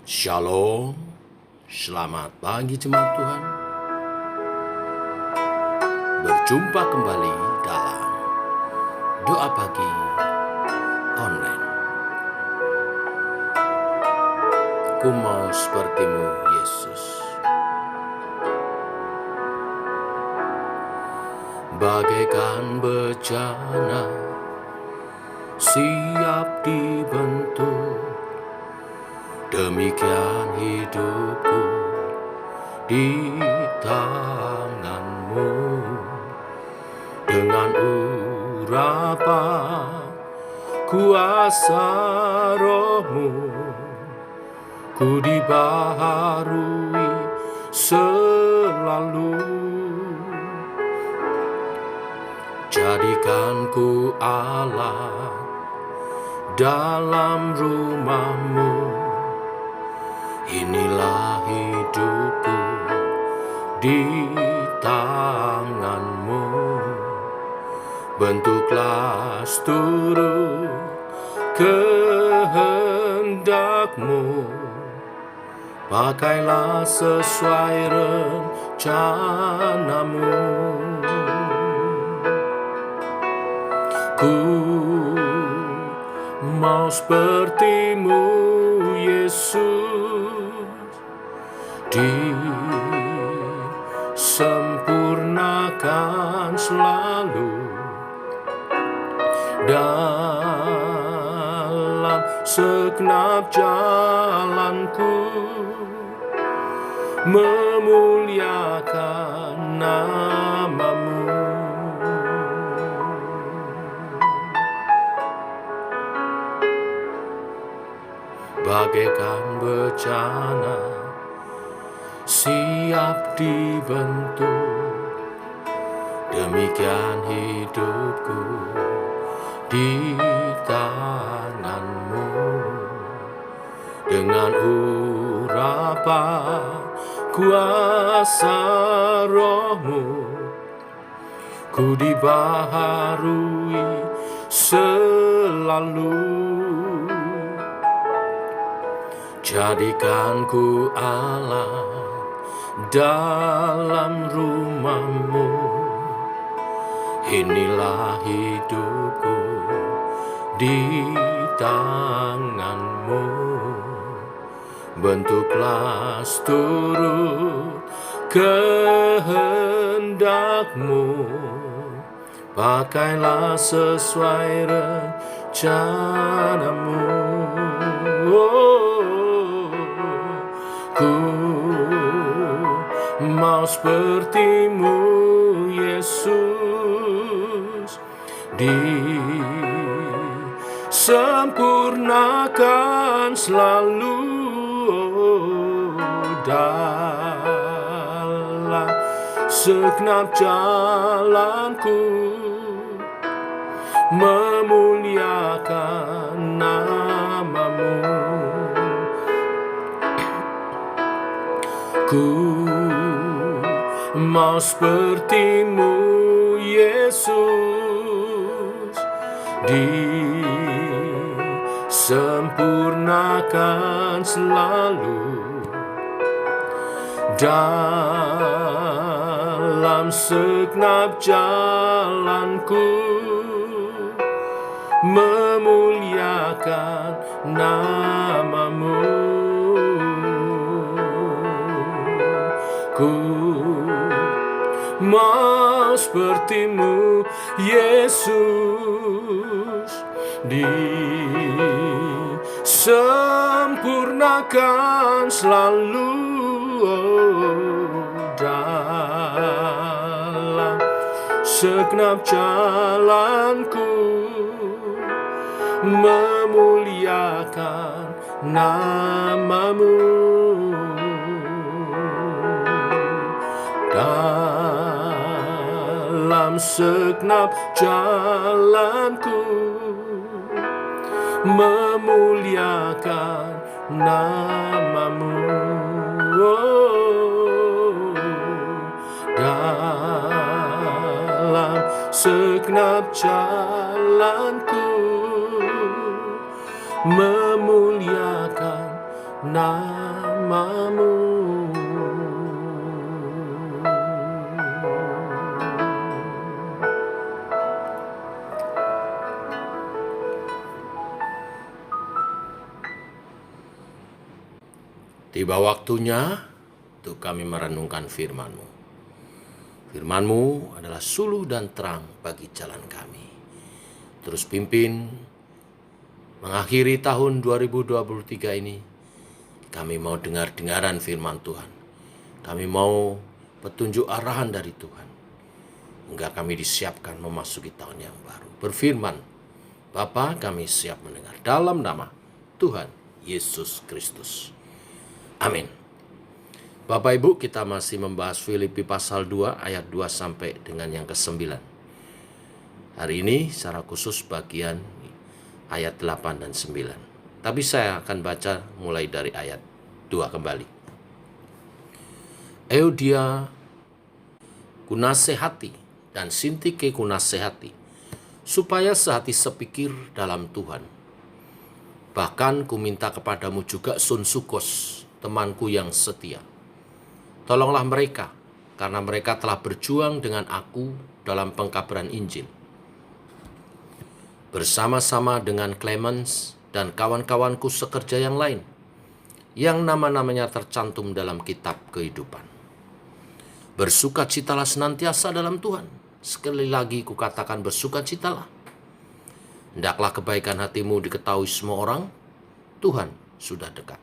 Shalom, selamat pagi jemaat Tuhan. Berjumpa kembali dalam doa pagi online. Ku mau sepertimu Yesus, bagaikan bejana siap dibentuk. Demikian hidupku di tangan-Mu, dengan urapan kuasa Roh-Mu, ku dibaharui selalu. Jadikan ku Allah dalam rumah-Mu. Inilah hidupku di tangan-Mu. Bentuklah seluruh kehendak-Mu. Pakailah sesuai rencana-Mu. Ku mau seperti-Mu Yesus, disempurnakan selalu dalam segenap jalanku, memuliakan nama-Mu. Bagaikan bejana siap dibentuk, demikian hidupku di tangan-Mu. Dengan urapan kuasa Roh-Mu, ku dibaharui selalu. Jadikan ku Allah dalam rumah-Mu. Inilah hidupku di tangan-Mu. Bentuklah seluruh kehendak-Mu. Pakailah sesuai rencana-Mu. Ku mau seperti-Mu Yesus, disempurnakan selalu dalam segenap jalanku, memuliakan nama-Mu. Ku mau seperti-Mu Yesus, disempurnakan selalu dalam segenap jalanku, memuliakan nama-Mu. Ku mau seperti-Mu Yesus, disempurnakan selalu dalam segenap jalanku, memuliakan nama-Mu. Dalam segenap jalanku, memuliakan nama-Mu. Dalam segenap jalanku, memuliakan namamu. Tiba waktunya untuk kami merenungkan firman-Mu. Firman-Mu adalah suluh dan terang bagi jalan kami. Terus pimpin mengakhiri tahun 2023 ini. Kami mau dengar-dengaran firman Tuhan. Kami mau petunjuk arahan dari Tuhan. Hingga kami disiapkan memasuki tahun yang baru. Berfirman, Bapa, kami siap mendengar dalam nama Tuhan Yesus Kristus. Amin. Bapak Ibu, kita masih membahas Filipi pasal 2 ayat 2 sampai dengan yang ke-9. Hari ini secara khusus bagian ayat 8 dan 9. Tapi saya akan baca mulai dari ayat 2 kembali. Eudia kunasehati dan Sintike kunasehati, supaya sehati sepikir dalam Tuhan. Bahkan kuminta kepadamu juga Sunsukos, temanku yang setia. Tolonglah mereka, karena mereka telah berjuang dengan aku dalam pengkabaran Injil. Bersama-sama dengan Clemens dan kawan-kawanku sekerja yang lain, yang nama-namanya tercantum dalam kitab kehidupan. Bersukacitalah senantiasa dalam Tuhan. Sekali lagi kukatakan bersukacitalah. Hendaklah kebaikan hatimu diketahui semua orang, Tuhan sudah dekat.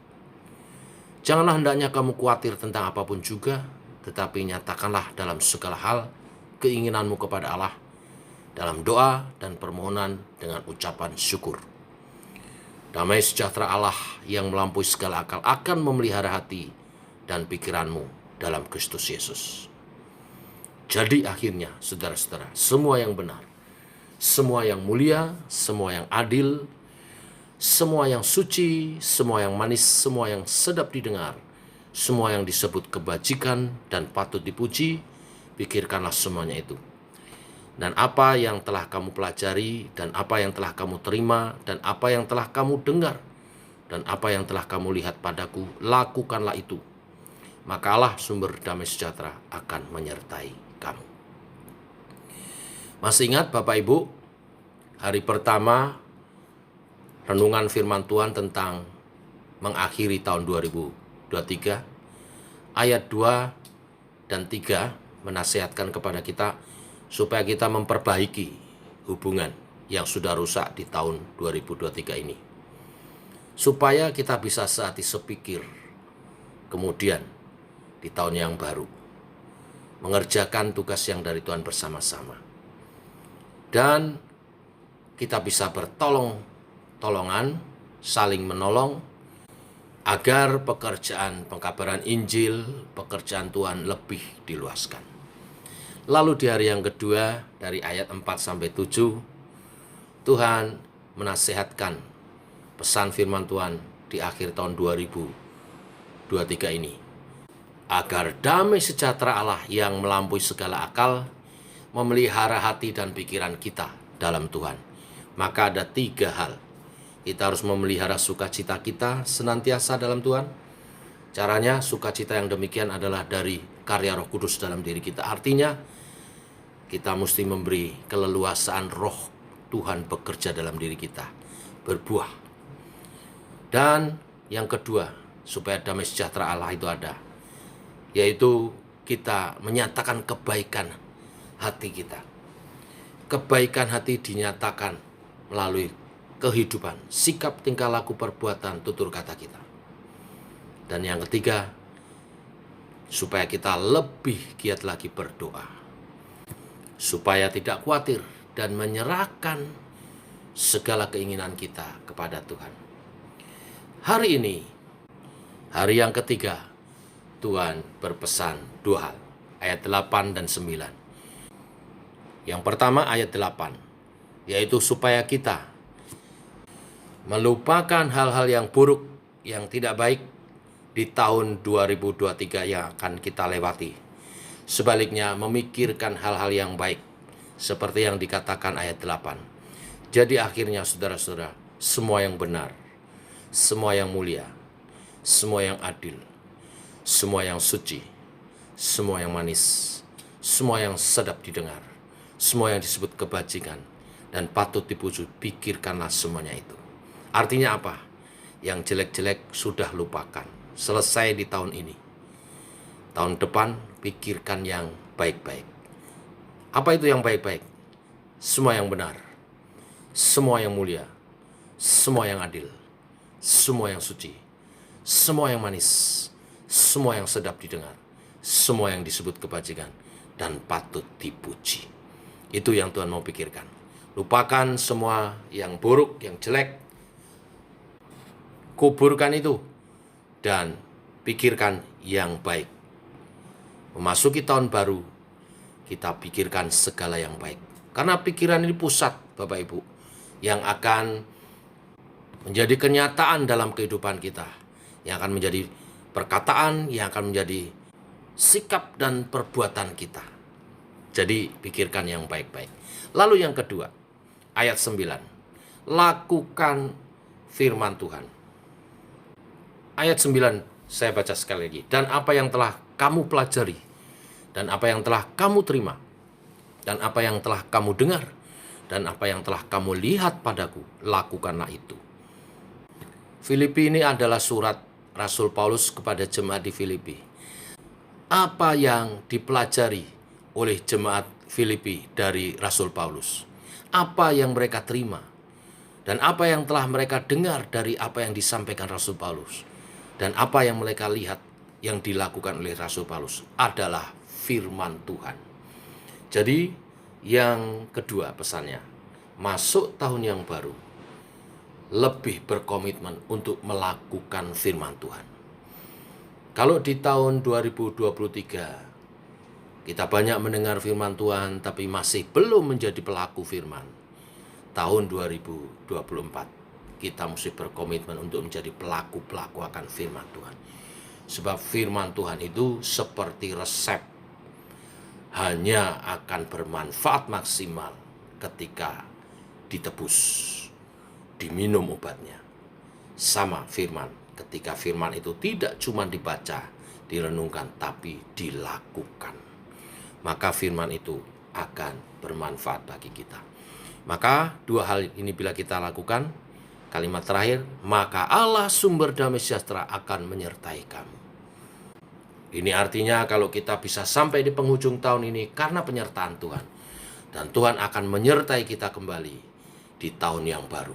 Janganlah hendaknya kamu khawatir tentang apapun juga, tetapi nyatakanlah dalam segala hal keinginanmu kepada Allah, dalam doa dan permohonan dengan ucapan syukur. Damai sejahtera Allah yang melampaui segala akal akan memelihara hati dan pikiranmu dalam Kristus Yesus. Jadi akhirnya, saudara-saudara, semua yang benar, semua yang mulia, semua yang adil, semua yang suci, semua yang manis, semua yang sedap didengar, semua yang disebut kebajikan dan patut dipuji, pikirkanlah semuanya itu. Dan apa yang telah kamu pelajari, dan apa yang telah kamu terima, dan apa yang telah kamu dengar, dan apa yang telah kamu lihat padaku, lakukanlah itu. Maka Allah sumber damai sejahtera akan menyertai kamu. Masih ingat Bapak Ibu, hari pertama renungan firman Tuhan tentang mengakhiri tahun 2023, ayat 2 dan 3 menasihatkan kepada kita supaya kita memperbaiki hubungan yang sudah rusak di tahun 2023 ini. Supaya kita bisa sehati sepikir kemudian di tahun yang baru, mengerjakan tugas yang dari Tuhan bersama-sama. Dan kita bisa bertolongan, saling menolong, agar pekerjaan pengkabaran Injil, pekerjaan Tuhan lebih diluaskan. Lalu di hari yang kedua, dari ayat 4-7, Tuhan menasihatkan pesan firman Tuhan di akhir tahun 2023 ini. Agar damai sejahtera Allah yang melampaui segala akal, memelihara hati dan pikiran kita dalam Tuhan. Maka ada 3 hal. Kita harus memelihara sukacita kita senantiasa dalam Tuhan. Caranya sukacita yang demikian adalah dari karya Roh Kudus dalam diri kita. Artinya kita mesti memberi keleluasaan Roh Tuhan bekerja dalam diri kita, berbuah. Dan yang kedua, supaya damai sejahtera Allah itu ada, yaitu kita menyatakan kebaikan hati kita. Kebaikan hati dinyatakan melalui kehidupan, sikap, tingkah laku, perbuatan, tutur kata kita. Dan yang ketiga, supaya kita lebih giat lagi berdoa, supaya tidak khawatir dan menyerahkan segala keinginan kita kepada Tuhan. Hari ini, hari yang ketiga, Tuhan berpesan 2 hal, ayat 8 dan 9. Yang pertama ayat 8, yaitu supaya kita melupakan hal-hal yang buruk, yang tidak baik di tahun 2023 yang akan kita lewati. Sebaliknya memikirkan hal-hal yang baik, seperti yang dikatakan ayat 8. Jadi akhirnya saudara-saudara, semua yang benar, semua yang mulia, semua yang adil, semua yang suci, semua yang manis, semua yang sedap didengar, semua yang disebut kebajikan dan patut dipuji, pikirkanlah semuanya itu. Artinya apa? Yang jelek-jelek sudah lupakan, selesai di tahun ini. Tahun depan pikirkan yang baik-baik. Apa itu yang baik-baik? Semua yang benar, semua yang mulia, semua yang adil, semua yang suci, semua yang manis, semua yang sedap didengar, semua yang disebut kebajikan dan patut dipuji. Itu yang Tuhan mau pikirkan. Lupakan semua yang buruk, yang jelek. Kuburkan itu dan pikirkan yang baik. Memasuki tahun baru, kita pikirkan segala yang baik. Karena pikiran ini pusat, Bapak Ibu, yang akan menjadi kenyataan dalam kehidupan kita, yang akan menjadi perkataan, yang akan menjadi sikap dan perbuatan kita. Jadi pikirkan yang baik-baik. Lalu yang kedua, ayat 9. Lakukan firman Tuhan. Ayat 9 saya baca sekali lagi. Dan apa yang telah kamu pelajari, dan apa yang telah kamu terima, dan apa yang telah kamu dengar, dan apa yang telah kamu lihat padaku, lakukanlah itu. Filipi ini adalah surat Rasul Paulus kepada jemaat di Filipi. Apa yang dipelajari oleh jemaat Filipi dari Rasul Paulus? Apa yang mereka terima? Dan apa yang telah mereka dengar dari apa yang disampaikan Rasul Paulus? Dan apa yang mereka lihat yang dilakukan oleh Rasul Paulus adalah firman Tuhan. Jadi yang kedua pesannya, masuk tahun yang baru, lebih berkomitmen untuk melakukan firman Tuhan. Kalau di tahun 2023 kita banyak mendengar firman Tuhan tapi masih belum menjadi pelaku firman, tahun 2024 kita mesti berkomitmen untuk menjadi pelaku-pelaku akan firman Tuhan. Sebab firman Tuhan itu seperti resep, hanya akan bermanfaat maksimal ketika ditebus, diminum obatnya. Sama firman, ketika firman itu tidak cuma dibaca, direnungkan, tapi dilakukan, maka firman itu akan bermanfaat bagi kita. Maka dua hal ini bila kita lakukan, kalimat terakhir, maka Allah sumber damai sejahtera akan menyertai kamu. Ini artinya kalau kita bisa sampai di penghujung tahun ini karena penyertaan Tuhan. Dan Tuhan akan menyertai kita kembali di tahun yang baru.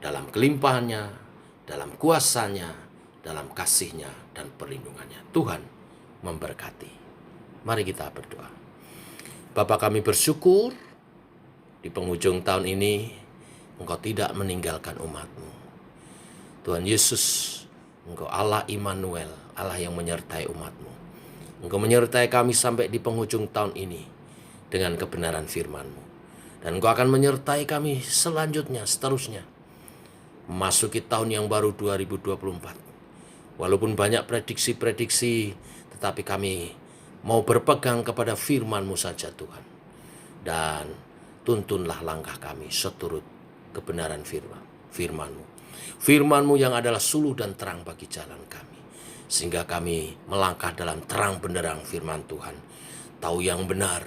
Dalam kelimpahannya, dalam kuasanya, dalam kasihnya, dan perlindungannya. Tuhan memberkati. Mari kita berdoa. Bapa, kami bersyukur di penghujung tahun ini Engkau tidak meninggalkan umat-Mu. Tuhan Yesus, Engkau Allah Immanuel, Allah yang menyertai umat-Mu. Engkau menyertai kami sampai di penghujung tahun ini dengan kebenaran firman-Mu. Dan Engkau akan menyertai kami selanjutnya, seterusnya. Memasuki tahun yang baru 2024. Walaupun banyak prediksi-prediksi, tetapi kami mau berpegang kepada firman-Mu saja Tuhan. Dan tuntunlah langkah kami seturut kebenaran firman-Mu. Firman-Mu yang adalah suluh dan terang bagi jalan kami. Sehingga kami melangkah dalam terang benderang firman Tuhan. Tahu yang benar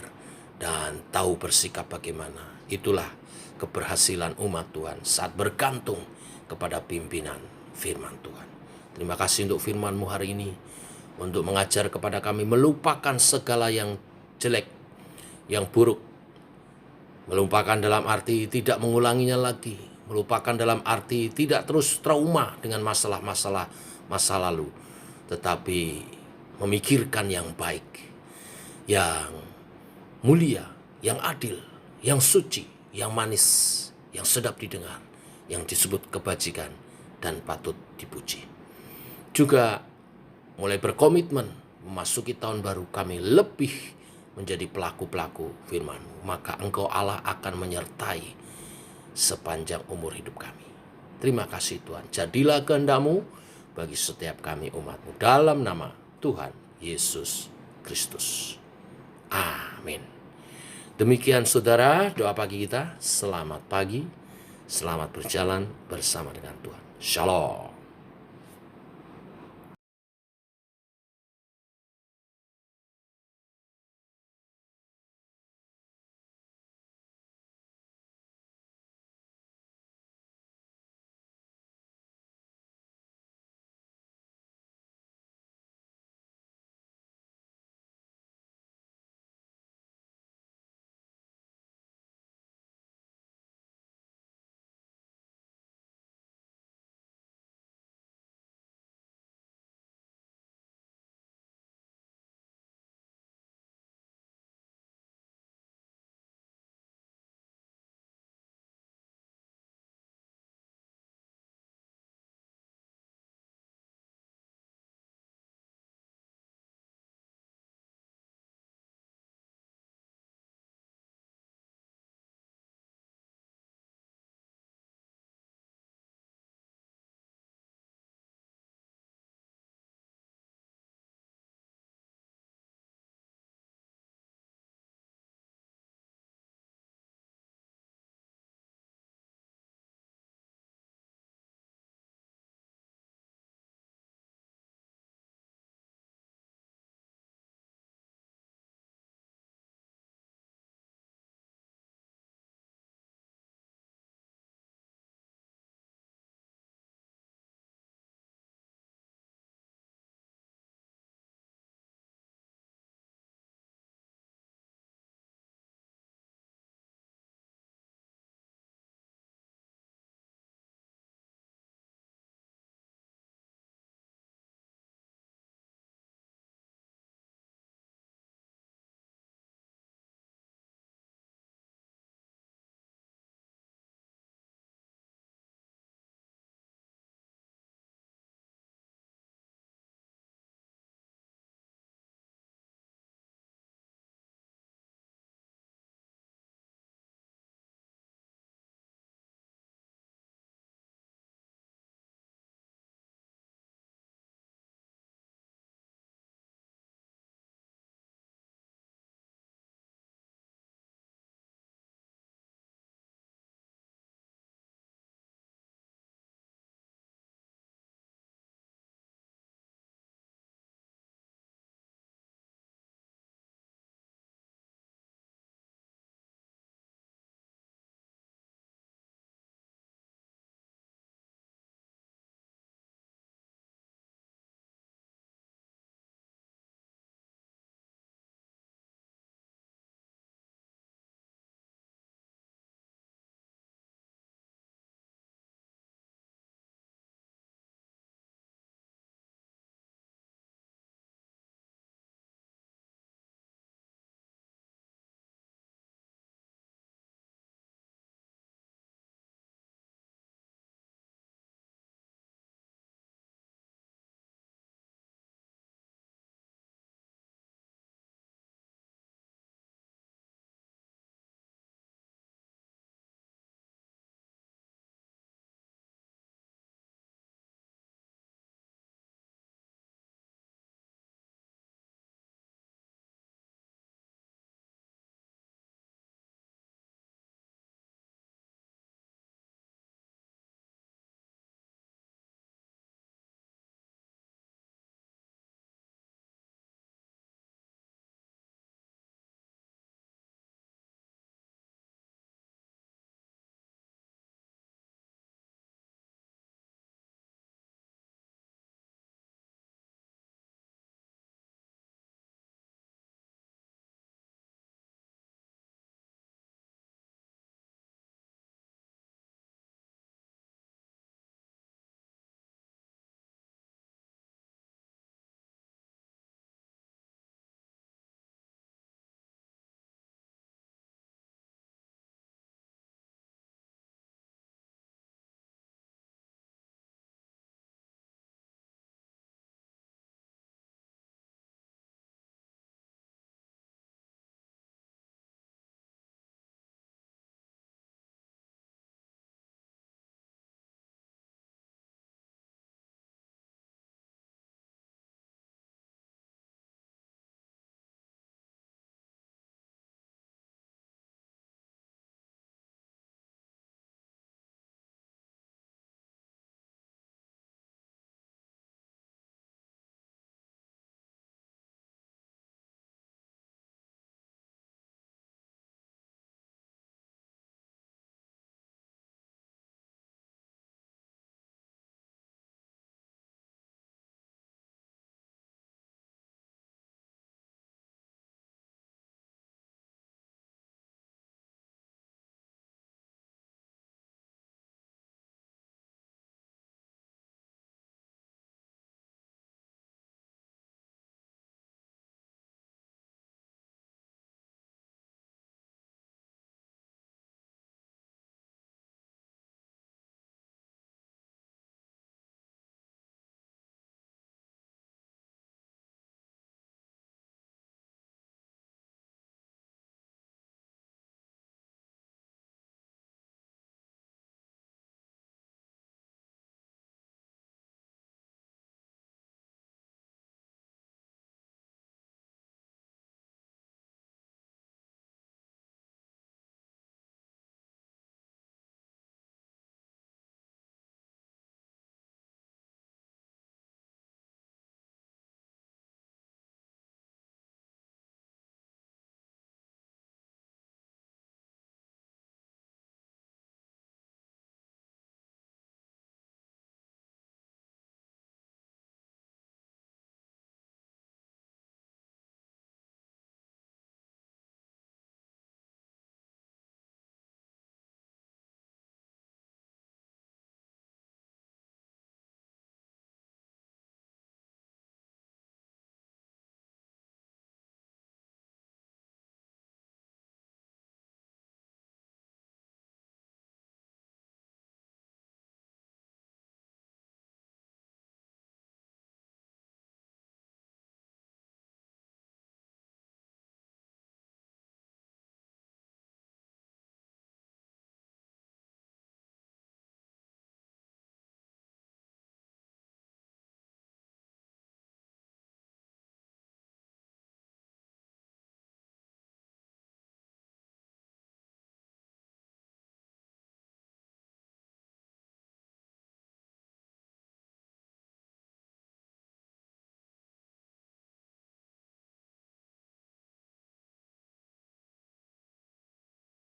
dan tahu bersikap bagaimana. Itulah keberhasilan umat Tuhan saat bergantung kepada pimpinan firman Tuhan. Terima kasih untuk firman-Mu hari ini. Untuk mengajar kepada kami melupakan segala yang jelek, yang buruk. Melupakan dalam arti tidak mengulanginya lagi. Melupakan dalam arti tidak terus trauma dengan masalah-masalah masa lalu. Tetapi memikirkan yang baik, yang mulia, yang adil, yang suci, yang manis, yang sedap didengar, yang disebut kebajikan dan patut dipuji. Juga mulai berkomitmen memasuki tahun baru kami lebih menjadi pelaku-pelaku firman-Mu. Maka Engkau Allah akan menyertai sepanjang umur hidup kami. Terima kasih Tuhan. Jadilah kehendak-Mu bagi setiap kami umat-Mu. Dalam nama Tuhan Yesus Kristus. Amin. Demikian saudara doa pagi kita. Selamat pagi. Selamat berjalan bersama dengan Tuhan. Shalom.